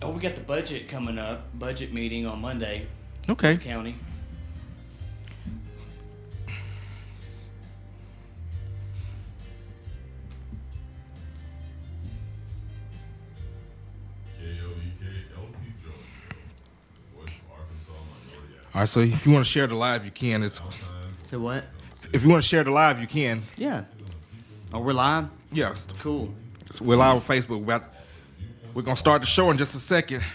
Oh, we got the budget coming up. Budget meeting on Monday for the Okay. county. J-O-E-K-L-P Georgia. Voice of Arkansas Minority All right. So if you want to share the live, you can. It's So what? if you want to share the live, you can. Yeah. Oh, we're live. Yeah. Cool. So we're live on Facebook. We're gonna start the show in just a second. views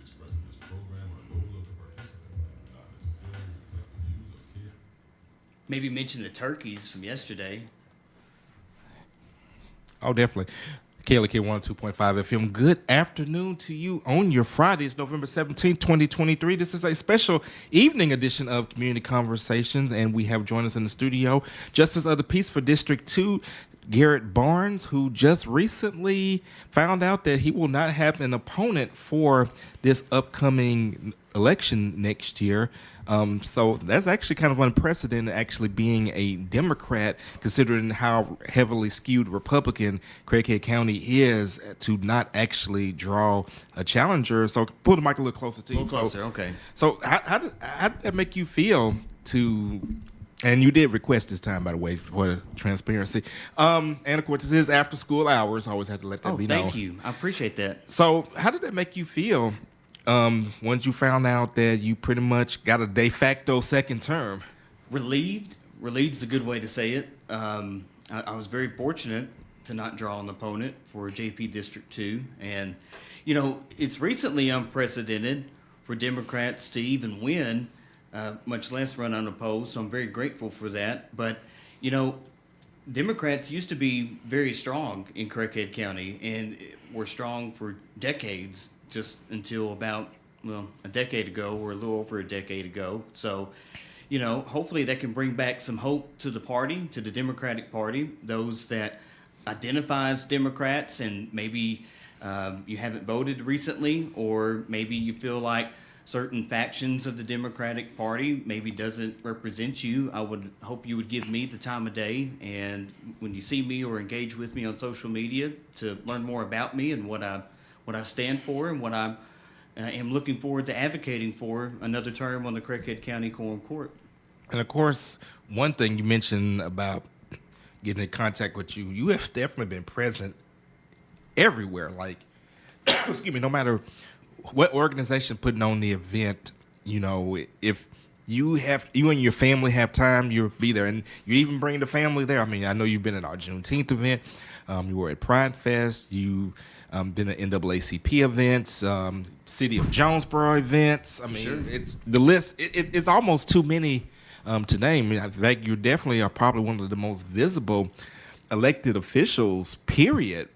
expressed in this program are those of the participant and do not necessarily reflect the views of K. Maybe mention the turkeys from yesterday. Oh, definitely. KLK 102.5 FM. Good afternoon to you on your Friday. It's November 17th, 2023. This is a special evening edition of Community Conversations, and we have joined us in the studio Justice of the Peace for District 2, Garrett Barnes, who just recently found out that he will not have an opponent for this upcoming election next year. So that's actually kind of unprecedented, actually being a Democrat, considering how heavily skewed Republican Craighead County is, to not actually draw a challenger. So pull the mic a little closer to A you. little closer, okay. So how did that make you feel to, and you did request this time, by the way, for transparency. And of course, this is after school hours. I always have to let that Oh, be known. thank you. I appreciate that. So how did that make you feel once you found out that you pretty much got a de facto second term? Relieved. Relieved's a good way to say it. I was very fortunate to not draw an opponent for JP District 2. And, you know, it's recently unprecedented for Democrats to even win, much less run unopposed. So I'm very grateful for that. But, you know, Democrats used to be very strong in Craighead County and were strong for decades, just until about, well, a decade ago or a little over a decade ago. So, you know, hopefully that can bring back some hope to the party, to the Democratic Party, those that identify as Democrats, and maybe you haven't voted recently, or maybe you feel like certain factions of the Democratic Party maybe doesn't represent you. I would hope you would give me the time of day, and when you see me or engage with me on social media, to learn more about me and what I stand for, and what I am looking forward to advocating for another term on the Craighead County Quorum Court. And of course, one thing you mentioned about getting in contact with you, you have definitely been present everywhere. Like, excuse me, no matter what organization putting on the event, you know, if you and your family have time, you'll be there, and you even bring the family there. I mean, I know you've been at our Juneteenth event, you were at Pride Fest, you been at NAACP events, City of Jonesboro events. I mean, Sure. it's the list. It's almost too many to name. I think you definitely are probably one of the most visible elected officials, period,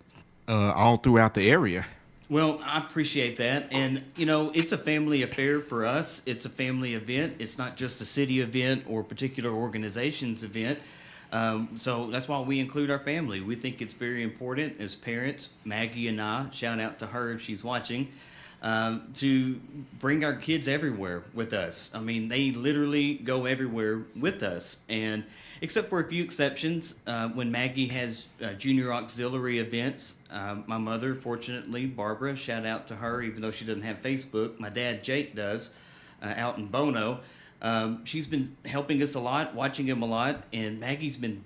all throughout the area. Well, I appreciate that. And, you know, it's a family affair for us. It's a family event. It's not just a city event or a particular organization's event. So that's why we include our family. We think it's very important as parents, Maggie and I, shout out to her if she's watching, to bring our kids everywhere with us. I mean, they literally go everywhere with us. And except for a few exceptions, when Maggie has junior auxiliary events, my mother, fortunately, Barbara, shout out to her, even though she doesn't have Facebook. My dad, Jake, does, out in Bono. She's been helping us a lot, watching him a lot, and Maggie's been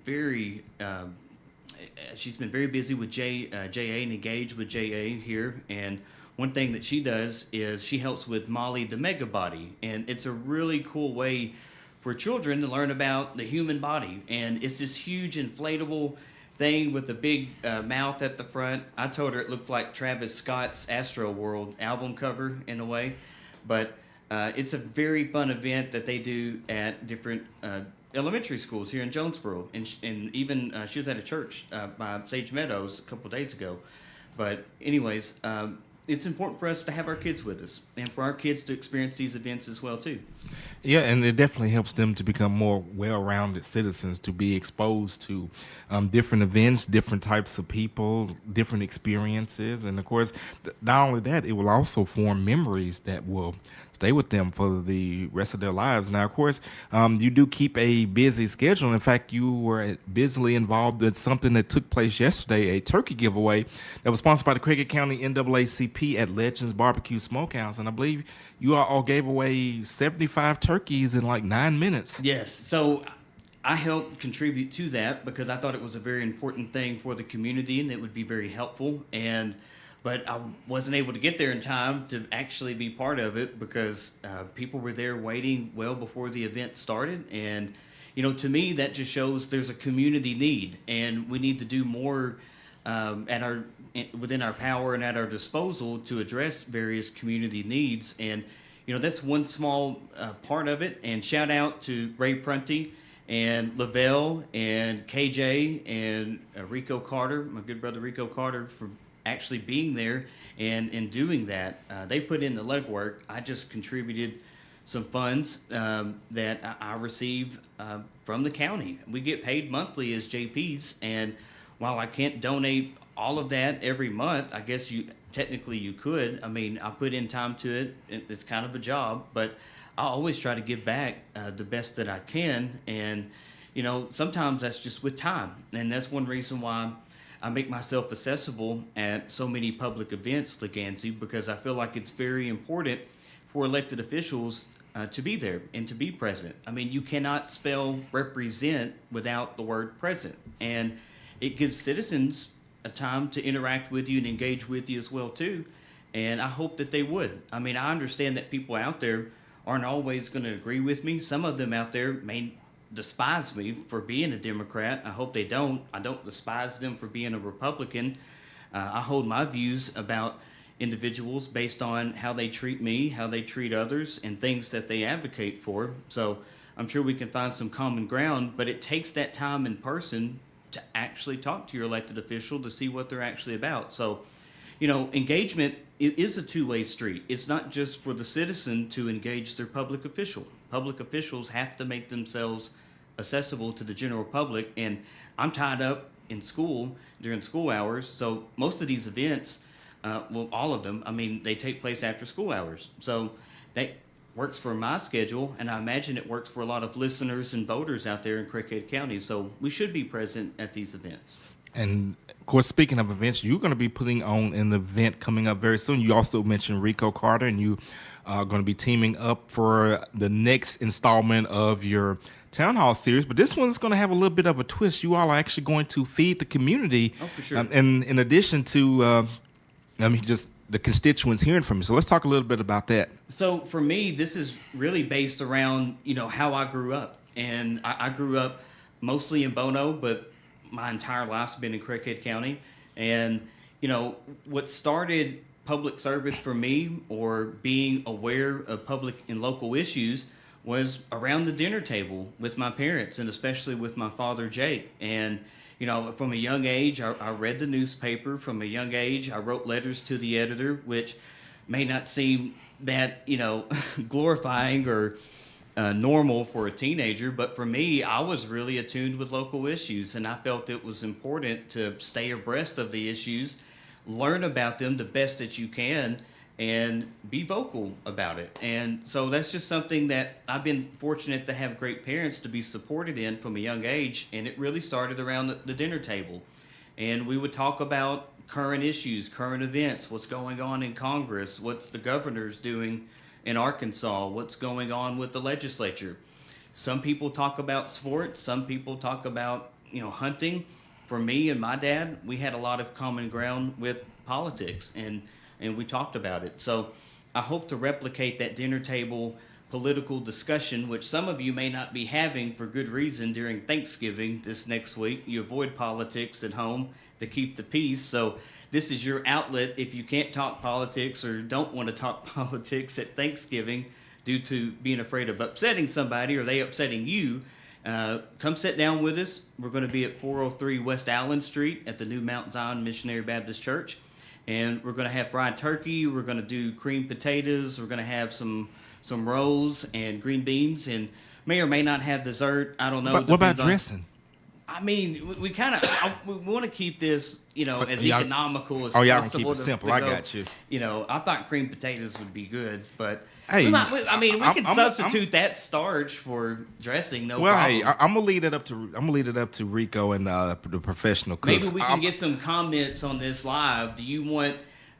she's been very busy with JA and engaged with JA here. And one thing that she does is she helps with Molly the Mega Body, and it's a really cool way for children to learn about the human body. And it's this huge inflatable thing with a big mouth at the front. I told her it looked like Travis Scott's Astro World album cover in a way, but it's a very fun event that they do at different elementary schools here in Jonesboro, and even she was at a church by Sage Meadows a couple of days ago. But anyways, it's important for us to have our kids with us, and for our kids to experience these events as well too. Yeah, and it definitely helps them to become more well-rounded citizens, to be exposed to different events, different types of people, different experiences. And of course, not only that, it will also form memories that will stay with them for the rest of their lives. Now, of course, you do keep a busy schedule. In fact, you were busily involved in something that took place yesterday, a turkey giveaway that was sponsored by the Craighead County NAACP JP at Legends Barbecue Smokehouse, and I believe you all gave away 75 turkeys in like 9 minutes. Yes. So I helped contribute to that because I thought it was a very important thing for the community and it would be very helpful. But I wasn't able to get there in time to actually be part of it because people were there waiting well before the event started. And, to me, that just shows there's a community need and we need to do more within our power and at our disposal to address various community needs. And, that's one small part of it. And shout out to Ray Prunty and Lavelle and KJ and Rico Carter, my good brother Rico Carter, for actually being there and doing that. They put in the legwork. I just contributed some funds that I receive from the county. We get paid monthly as JPs, and while I can't donate all of that every month, I guess technically you could. I mean, I put in time to it. It's kind of a job, but I always try to give back the best that I can. And, sometimes that's just with time. And that's one reason why I make myself accessible at so many public events, Legansy, because I feel like it's very important for elected officials to be there and to be present. I mean, you cannot spell represent without the word present. And it gives citizens a time to interact with you and engage with you as well, too. And I hope that they would. I mean, I understand that people out there aren't always going to agree with me. Some of them out there may despise me for being a Democrat. I hope they don't. I don't despise them for being a Republican. I hold my views about individuals based on how they treat me, how they treat others, and things that they advocate for. So I'm sure we can find some common ground, but it takes that time in person to actually talk to your elected official to see what they're actually about. So, engagement is a two-way street. It's not just for the citizen to engage their public official. Public officials have to make themselves accessible to the general public. And I'm tied up in school during school hours. So most of these events, all of them, they take place after school hours. So that works for my schedule. And I imagine it works for a lot of listeners and voters out there in Craighead County. So we should be present at these events. And of course, speaking of events, you're going to be putting on an event coming up very soon. You also mentioned Rico Carter, and you are going to be teaming up for the next installment of your Town Hall series. But this one's going to have a little bit of a twist. You all are actually going to feed the community. Oh, for sure. And in addition to, just the constituents hearing from you. So let's talk a little bit about that. So for me, this is really based around, how I grew up. And I grew up mostly in Bono, but my entire life's been in Craighead County. And, what started public service for me or being aware of public and local issues was around the dinner table with my parents and especially with my father, Jake. And, from a young age, I read the newspaper. From a young age, I wrote letters to the editor, which may not seem that, glorifying or normal for a teenager, but for me, I was really attuned with local issues, and I felt it was important to stay abreast of the issues, learn about them the best that you can, and be vocal about it. And so that's just something that I've been fortunate to have great parents to be supported in from a young age, and it really started around the dinner table. And we would talk about current issues, current events, what's going on in Congress, what's the governor's doing in Arkansas, what's going on with the legislature. Some people talk about sports, some people talk about, hunting. For me and my dad, we had a lot of common ground with politics, and we talked about it. So I hope to replicate that dinner table political discussion, which some of you may not be having for good reason during Thanksgiving this next week. You avoid politics at home to keep the peace. So this is your outlet if you can't talk politics or don't want to talk politics at Thanksgiving due to being afraid of upsetting somebody or they upsetting you. Come sit down with us. We're going to be at 403 West Allen Street at the new Mount Zion Missionary Baptist Church. And we're going to have fried turkey. We're going to do creamed potatoes. We're going to have some rolls and green beans, and may or may not have dessert. I don't know. What about dressing? We kind of we want to keep this, as economical as possible. Y'all can keep it simple. I got you. I thought creamed potatoes would be good, but hey, we can substitute that starch for dressing. No problem. Well, hey, I'm gonna lead it up to Rico and the professional cooks. Maybe we can get some comments on this live. Do you want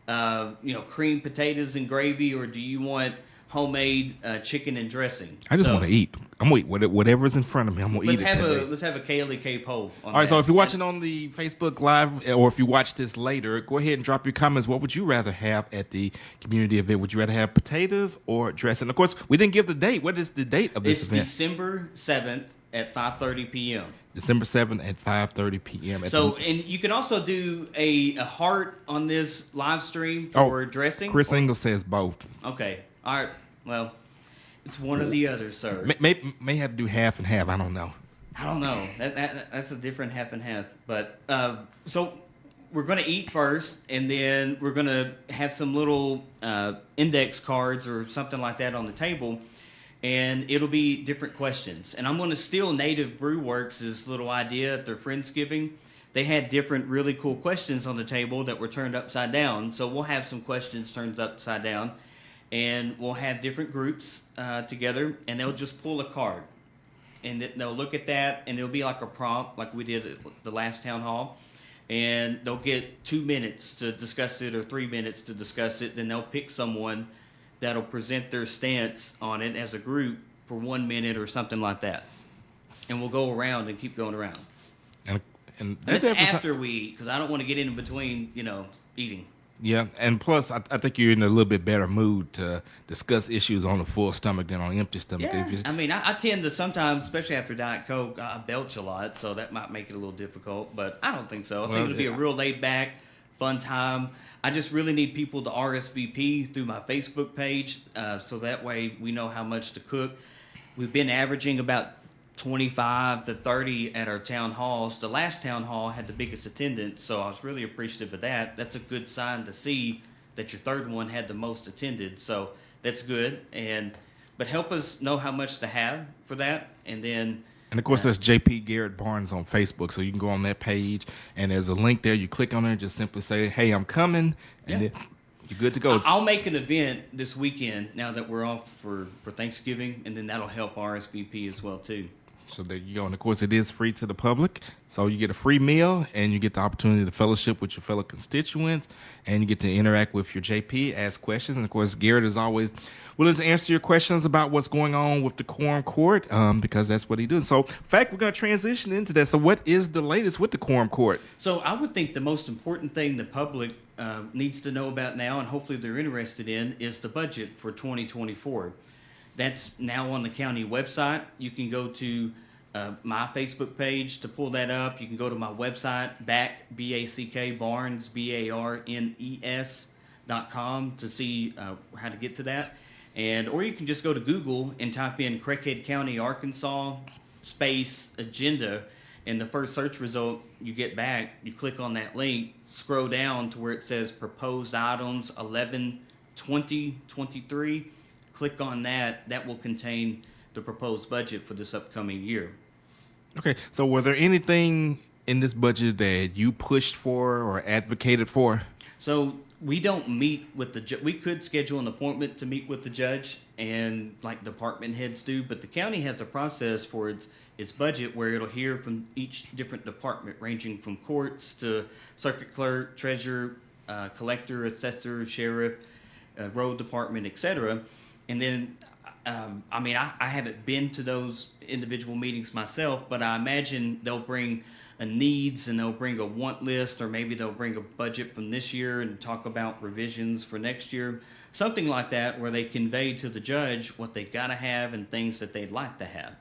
creamed potatoes and gravy, or do you want homemade chicken and dressing? I just So, want to eat. I'm gonna eat whatever's in front of me. I'm gonna eat Let's it have that a day. let's have a KLK poll on All right, that. so if you're watching on the Facebook Live or if you watch this later, go ahead and drop your comments. What would you rather have at the community event? Would you rather have potatoes or dressing? Of course, we didn't give the date. What is the date of this It's event? December 7th at 5:30 p.m. December 7th at 5:30 p.m. at So, the, and you can also do a heart on this live stream Oh, for dressing. Chris Engel says both. Okay. All right. Well, it's one or the other, sir. May have to do half and half. I don't know. I don't know. That's a different half and half. But so we're going to eat first, and then we're going to have some little index cards or something like that on the table, and it'll be different questions. And I'm going to steal Native Brew Works' little idea at their Friendsgiving. They had different really cool questions on the table that were turned upside down. So we'll have some questions turned upside down, and we'll have different groups together, and they'll just pull a card. And they'll look at that, and it'll be like a prompt, like we did at the last town hall. And they'll get 2 minutes to discuss it or 3 minutes to discuss it. Then they'll pick someone that'll present their stance on it as a group for 1 minute or something like that. And we'll go around and keep going around. And That's episode- after we eat, because I don't want to get in between, eating. Yeah, and plus, I think you're in a little bit better mood to discuss issues on a full stomach than on an empty stomach. Yeah, If you- I mean, I tend to sometimes, especially after Diet Coke, I belch a lot, so that might make it a little difficult. But I don't think so. I think it'll be a real laid back, fun time. I just really need people to RSVP through my Facebook page, so that way we know how much to cook. We've been averaging about 25 to 30 at our town halls. The last town hall had the biggest attendance, so I was really appreciative of that. That's a good sign to see that your third one had the most attended, so that's good. But help us know how much to have for that, and then And of course, that's JP Garrett Barnes on Facebook. So you can go on that page, and there's a link there. You click on it, just simply say, "Hey, I'm coming," and Yeah. then you're good to go. I'll make an event this weekend now that we're off for Thanksgiving, and then that'll help RSVP as well too. So there you go. And of course, it is free to the public. So you get a free meal, and you get the opportunity to fellowship with your fellow constituents, and you get to interact with your JP, ask questions. And of course, Garrett is always willing to answer your questions about what's going on with the Quorum Court, because that's what he does. So, in fact, we're going to transition into that. So what is the latest with the Quorum Court? So I would think the most important thing the public needs to know about now, and hopefully they're interested in, is the budget for 2024. That's now on the county website. You can go to my Facebook page to pull that up. You can go to my website, Barnes, BARNES.com to see how to get to that. Or you can just go to Google and type in Craighead County, Arkansas, space agenda, and the first search result you get back, you click on that link, scroll down to where it says proposed items 11/20/23. Click on that. That will contain the proposed budget for this upcoming year. Okay, so were there anything in this budget that you pushed for or advocated for? So we don't meet with the we could schedule an appointment to meet with the judge, and like department heads do, but the county has a process for its budget where it'll hear from each different department, ranging from courts to circuit clerk, treasurer, collector, assessor, sheriff, road department, etc. And then I haven't been to those individual meetings myself, but I imagine they'll bring a needs and they'll bring a want list, or maybe they'll bring a budget from this year and talk about revisions for next year, something like that, where they convey to the judge what they got to have and things that they'd like to have.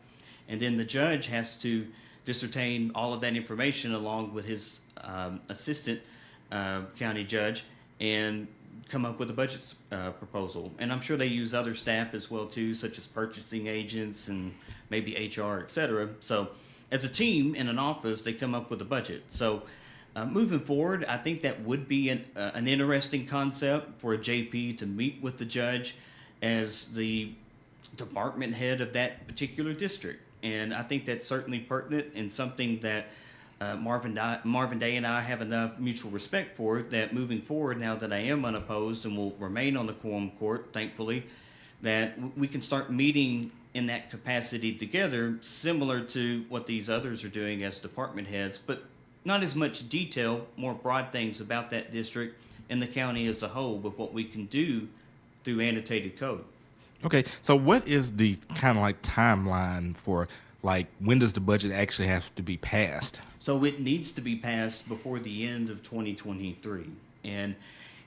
And then the judge has to discertain all of that information along with his assistant county judge and come up with a budget proposal. And I'm sure they use other staff as well too, such as purchasing agents and maybe HR, etc. So as a team in an office, they come up with a budget. So moving forward, I think that would be an interesting concept for a JP to meet with the judge as the department head of that particular district. And I think that's certainly pertinent and something that Marvin Day and I have enough mutual respect for, that moving forward, now that I am unopposed and will remain on the Quorum Court, thankfully, that we can start meeting in that capacity together, similar to what these others are doing as department heads, but not as much detail, more broad things about that district, in the county as a whole with what we can do through annotated code. Okay, so what is the kind of like timeline for like when does the budget actually have to be passed? So it needs to be passed before the end of 2023. And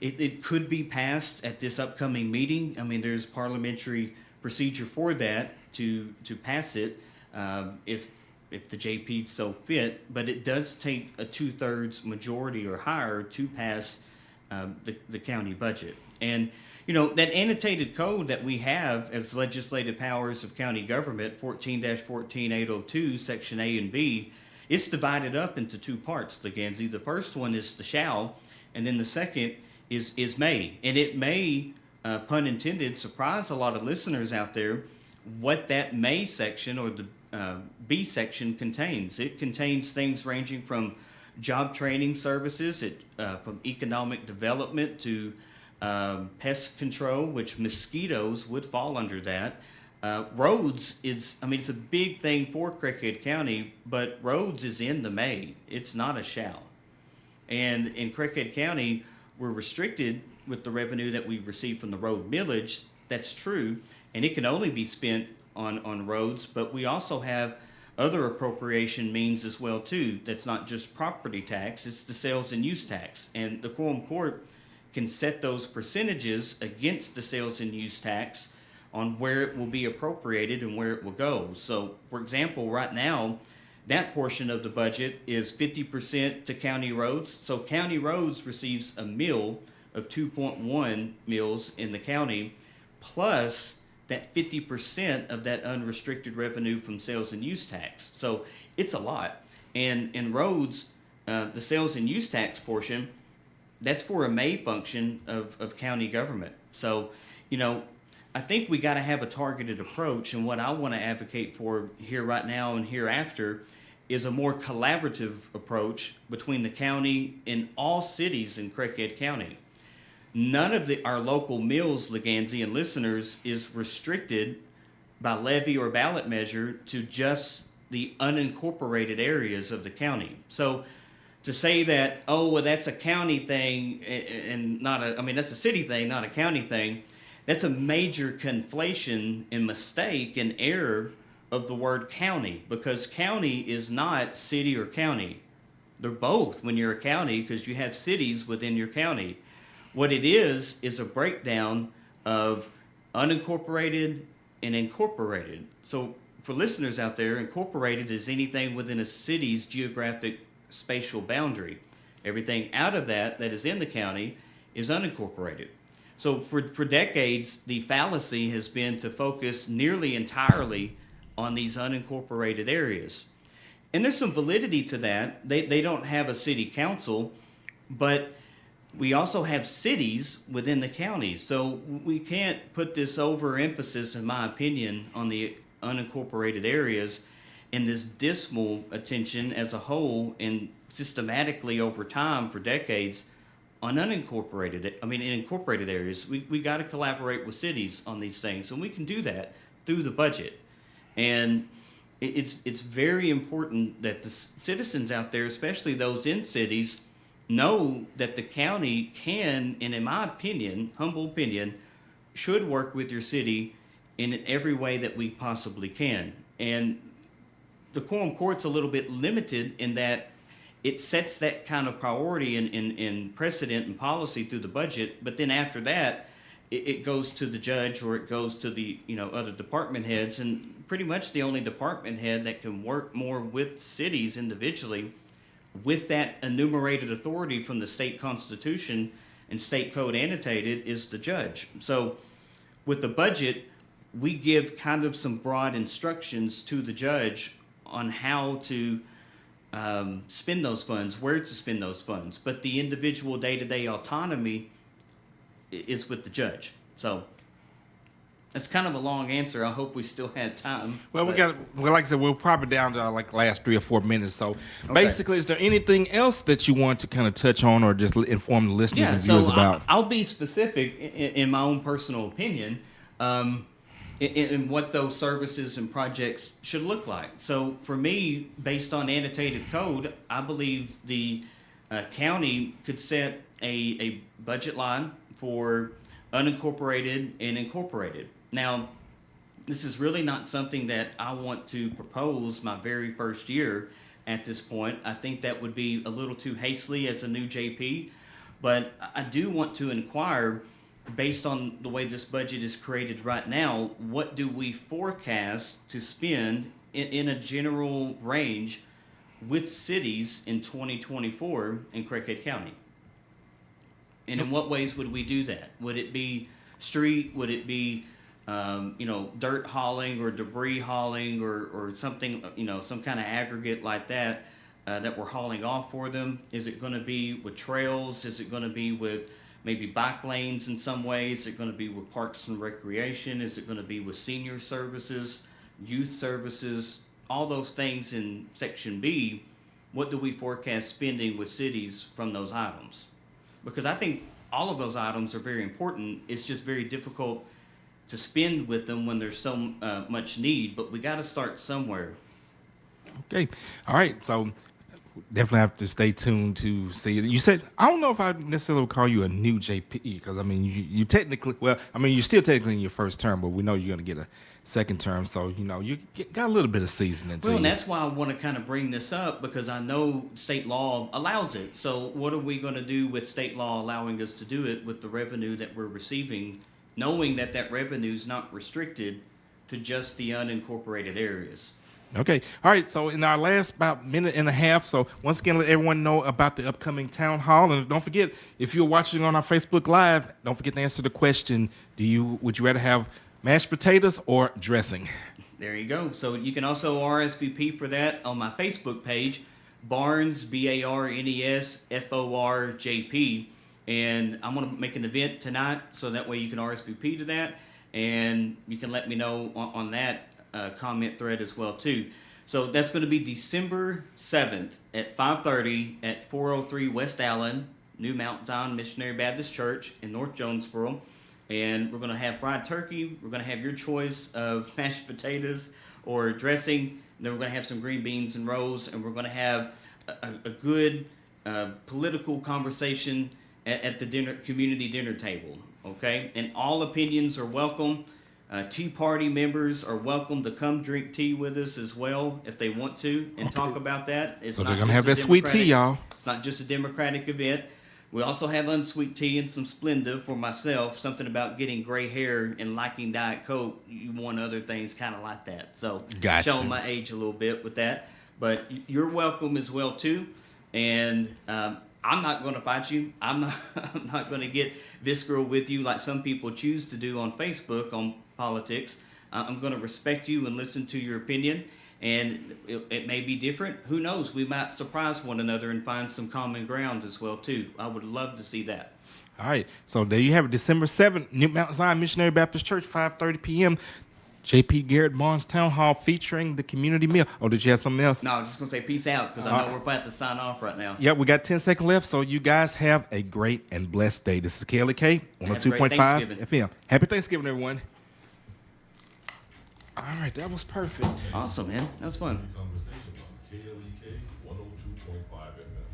it could be passed at this upcoming meeting. I mean, there's parliamentary procedure for that to pass it if the JP so fit. But it does take a 2/3 majority or higher to pass the county budget. And, you know, that annotated code that we have as legislative powers of county government, 14-14802, Section A and B, it's divided up into two parts, Leganzi. The first one is the shall, and then the second is may. And it may, pun intended, surprise a lot of listeners out there what that may section or the B section contains. It contains things ranging from job training services, from economic development to pest control, which mosquitoes would fall under that. Roads is, I mean, it's a big thing for Craighead County, but roads is in the may. It's not a shall. And in Craighead County, we're restricted with the revenue that we receive from the road millage. That's true, and it can only be spent on roads, but we also have other appropriation means as well too. That's not just property tax, it's the sales and use tax. And the quorum court can set those percentages against the sales and use tax on where it will be appropriated and where it will go. So, for example, right now, that portion of the budget is 50% to county roads. So county roads receives a mill of 2.1 mills in the county, plus that 50% of that unrestricted revenue from sales and use tax. So it's a lot. And in roads, the sales and use tax portion, that's for a may function of county government. So, you know, I think we got to have a targeted approach, and what I want to advocate for here right now and hereafter is a more collaborative approach between the county and all cities in Craighead County. None of our local mills, Leganzi and listeners, is restricted by levy or ballot measure to just the unincorporated areas of the county. So to say that, oh, well, that's a county thing and not a, I mean, that's a city thing, not a county thing, that's a major conflation and mistake and error of the word county, because county is not city or county. They're both when you're a county, because you have cities within your county. What it is a breakdown of unincorporated and incorporated. So for listeners out there, incorporated is anything within a city's geographic spatial boundary. Everything out of that is in the county is unincorporated. So for decades, the fallacy has been to focus nearly entirely on these unincorporated areas. And there's some validity to that. They don't have a city council, but we also have cities within the counties. So we can't put this overemphasis, in my opinion, on the unincorporated areas and this dismal attention as a whole and systematically over time for decades on unincorporated, I mean, in incorporated areas. We got to collaborate with cities on these things, and we can do that through the budget. And it's very important that the citizens out there, especially those in cities, know that the county can, and in my opinion, humble opinion, should work with your city in every way that we possibly can. And the quorum court's a little bit limited in that it sets that kind of priority in precedent and policy through the budget, but then after that, it goes to the judge or it goes to the other department heads, and pretty much the only department head that can work more with cities individually with that enumerated authority from the state constitution and state code annotated is the judge. So with the budget, we give kind of some broad instructions to the judge on how to spend those funds, where to spend those funds, but the individual day-to-day autonomy is with the judge. So that's kind of a long answer. I hope we still have time. Well, like I said, we're probably down to like last 3 or 4 minutes. So basically, is there anything else that you want to kind of touch on or just inform the listeners and viewers about? I'll be specific in my own personal opinion in what those services and projects should look like. So for me, based on annotated code, I believe the county could set a budget line for unincorporated and incorporated. Now, this is really not something that I want to propose my very first year at this point. I think that would be a little too hastily as a new JP, but I do want to inquire, based on the way this budget is created right now, what do we forecast to spend in a general range with cities in 2024 in Craighead County? And in what ways would we do that? Would it be street? Would it be, dirt hauling or debris hauling or something, some kind of aggregate like that that we're hauling off for them? Is it going to be with trails? Is it going to be with maybe bike lanes in some ways? Is it going to be with parks and recreation? Is it going to be with senior services, youth services? All those things in Section B, what do we forecast spending with cities from those items? Because I think all of those items are very important. It's just very difficult to spend with them when there's so much need, but we got to start somewhere. Okay. All right. So definitely have to stay tuned to see it. You said, I don't know if I necessarily would call you a new JP, because I mean, you technically, you're still technically in your first term, but we know you're going to get a second term. So, you got a little bit of seasoning to Well, you. and that's why I want to kind of bring this up, because I know state law allows it. So what are we going to do with state law allowing us to do it with the revenue that we're receiving, knowing that that revenue is not restricted to just the unincorporated areas? Okay. All right. So in our last about minute and a half, so once again, let everyone know about the upcoming town hall. And don't forget, if you're watching on our Facebook Live, don't forget to answer the question, would you rather have mashed potatoes or dressing? There you go. So you can also RSVP for that on my Facebook page, Barnes, Barnes, FOR JP. And I'm going to make an event tonight, so that way you can RSVP to that. And you can let me know on that comment thread as well too. So that's going to be December 7th at 5:30 at 403 West Allen, New Mount Zion Missionary Baptist Church in North Jonesboro. And we're going to have fried turkey. We're going to have your choice of mashed potatoes or dressing. And then we're going to have some green beans and rolls. And we're going to have a good political conversation at the community dinner table. Okay? And all opinions are welcome. Tea Party members are welcome to come drink tea with us as well if they want to and talk about that. So they're going to have that sweet tea, y'all. It's not just a Democratic event. We also have unsweet tea and some Splenda for myself. Something about getting gray hair and liking Diet Coke. You want other things kind of like that. So gotcha. Showing my age a little bit with that. But you're welcome as well too. And I'm not going to fight you. I'm not going to get visceral with you like some people choose to do on Facebook on politics. I'm going to respect you and listen to your opinion. And it may be different. Who knows? We might surprise one another and find some common ground as well too. I would love to see that. All right. So there you have it. December 7th, New Mount Zion Missionary Baptist Church, 5:30 p.m. JP Garrett Barnes Town Hall featuring the community meal. Oh, did you have something else? No, I was just going to say peace out because I know we're about to sign off right now. Yep, we got 10 seconds left. So you guys have a great and blessed day. This is KLK 102.5 FM. Happy Thanksgiving, everyone. All right, that was perfect. Awesome, man. That was fun.